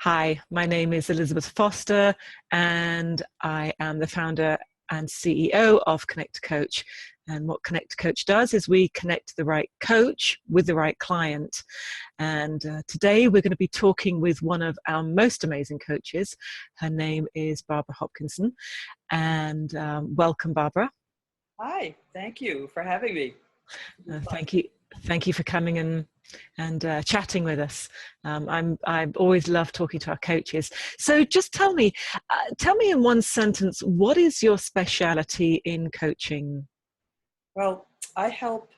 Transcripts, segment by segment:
Hi, my name is Elizabeth Foster, and I am the founder and CEO of Connect Coach. And what Connect Coach does is we connect the right coach with the right client. And today we're going to be talking with one of our most amazing coaches. Her name is Barbara Hopkinson. And welcome, Barbara. Hi, thank you for having me. Thank you. Thank you for coming and chatting with us. I always love talking to our coaches. So just tell me in one sentence, what is your speciality in coaching? Well, I help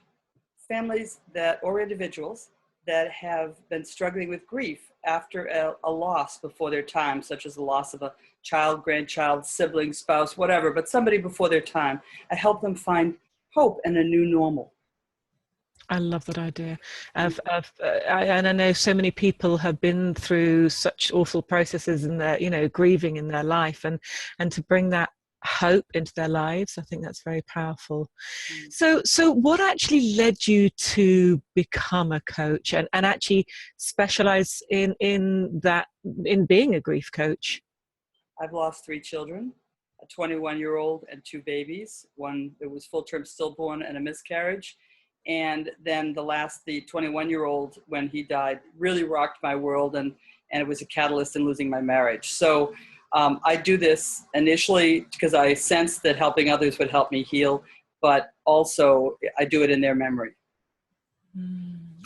families or individuals that have been struggling with grief after a loss before their time, such as the loss of a child, grandchild, sibling, spouse, whatever, but somebody before their time. I help them find hope and a new normal. I love that idea. And I know so many people have been through such awful processes in their, grieving in their life, and to bring that hope into their lives, I think that's very powerful. So what actually led you to become a coach and actually specialize in being a grief coach? I've lost 3 children, a 21-year-old and 2 babies. One that was full-term stillborn and a miscarriage. And then the 21-year-old, when he died, really rocked my world, and it was a catalyst in losing my marriage. So I do this initially because I sensed that helping others would help me heal, but also I do it in their memory.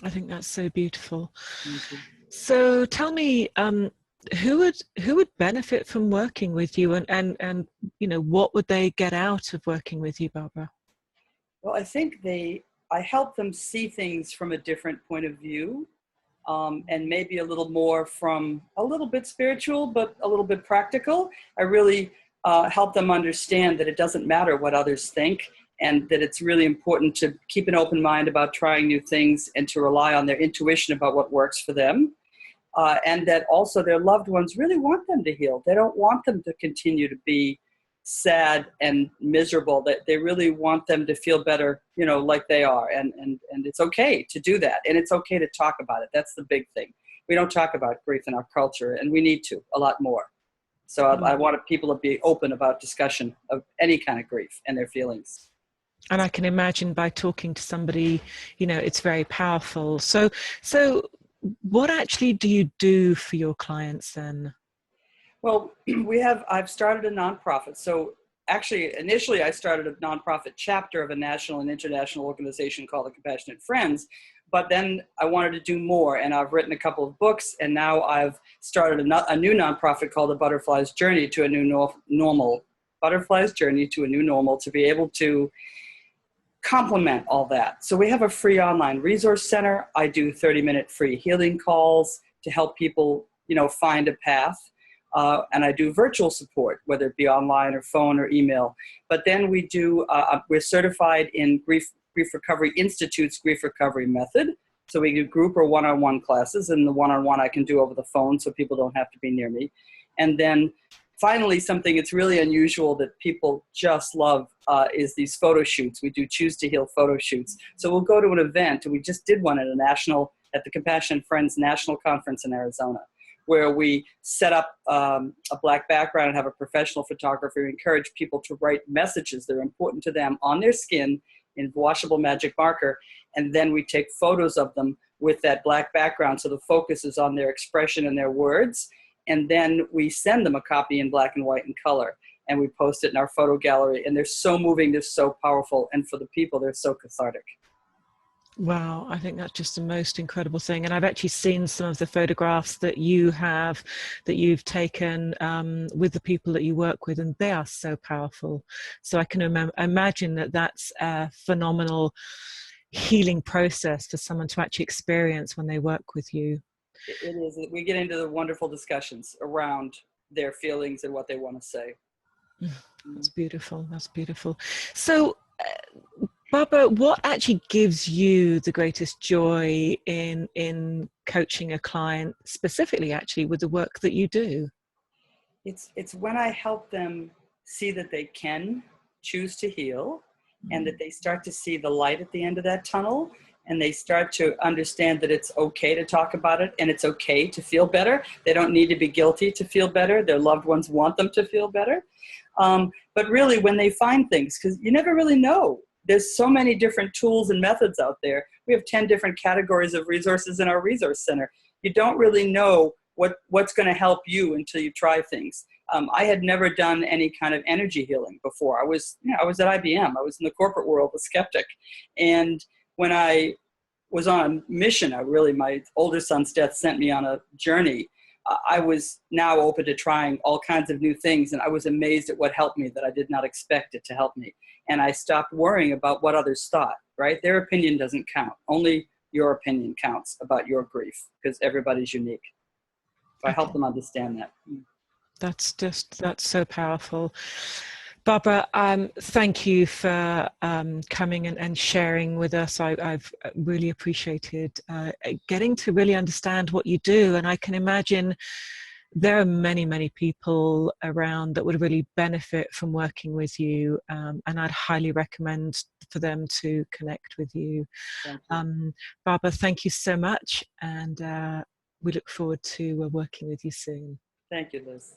I think that's so beautiful. So tell me, who would benefit from working with you, and what would they get out of working with you, Barbara? Well, I think I help them see things from a different point of view, and maybe a little more from a little bit spiritual, but a little bit practical. I really help them understand that it doesn't matter what others think, and that it's really important to keep an open mind about trying new things and to rely on their intuition about what works for them. And that also their loved ones really want them to heal. They don't want them to continue to be sad and miserable. That they really want them to feel better, like they are. And it's okay to do that. And it's okay to talk about it. That's the big thing. We don't talk about grief in our culture, and we need to a lot more. So I wanted people to be open about discussion of any kind of grief and their feelings. And I can imagine by talking to somebody, it's very powerful. So what actually do you do for your clients then? Well, I've started a nonprofit. So actually, initially I started a nonprofit chapter of a national and international organization called the Compassionate Friends. But then I wanted to do more, and I've written a couple of books, and now I've started a new nonprofit called the Butterfly's Journey to a New Normal. Butterfly's Journey to a New Normal, to be able to complement all that. So we have a free online resource center. I do 30-minute free healing calls to help people, find a path. And I do virtual support, whether it be online or phone or email. But then we're certified in Grief Recovery Institute's Grief Recovery Method. So we do group or one-on-one classes, and the one-on-one I can do over the phone so people don't have to be near me. And then finally, something that's really unusual that people just love is these photo shoots. We do Choose to Heal photo shoots. So we'll go to an event, and we just did one at the Compassion Friends National Conference in Arizona, where we set up a black background and have a professional photographer. We encourage people to write messages that are important to them on their skin in washable magic marker, and then we take photos of them with that black background, so the focus is on their expression and their words, and then we send them a copy in black and white and color, and we post it in our photo gallery, and they're so moving, they're so powerful, and for the people, they're so cathartic. Wow, I think that's just the most incredible thing. And I've actually seen some of the photographs that you've taken with the people that you work with, and they are so powerful. So I can imagine that that's a phenomenal healing process for someone to actually experience when they work with you. It is. We get into the wonderful discussions around their feelings and what they want to say. That's beautiful. That's beautiful. So, Barbara, what actually gives you the greatest joy in coaching a client, specifically actually with the work that you do? It's when I help them see that they can choose to heal, and that they start to see the light at the end of that tunnel, and they start to understand that it's okay to talk about it and it's okay to feel better. They don't need to be guilty to feel better. Their loved ones want them to feel better. But really, when they find things, because you never really know, there's so many different tools and methods out there. We have 10 different categories of resources in our resource center. You don't really know what's going to help you until you try things. I had never done any kind of energy healing before. I was at IBM. I was in the corporate world, a skeptic. And when I was on a mission, my older son's death sent me on a journey. I was now open to trying all kinds of new things, and I was amazed at what helped me that I did not expect it to help me. And I stopped worrying about what others thought, right? Their opinion doesn't count. Only your opinion counts about your grief, because everybody's unique. So I help them understand that. That's so powerful. Barbara, thank you for coming and sharing with us. I've really appreciated getting to really understand what you do. And I can imagine there are many, many people around that would really benefit from working with you. And I'd highly recommend for them to connect with you. Barbara, thank you so much. And we look forward to working with you soon. Thank you, Liz.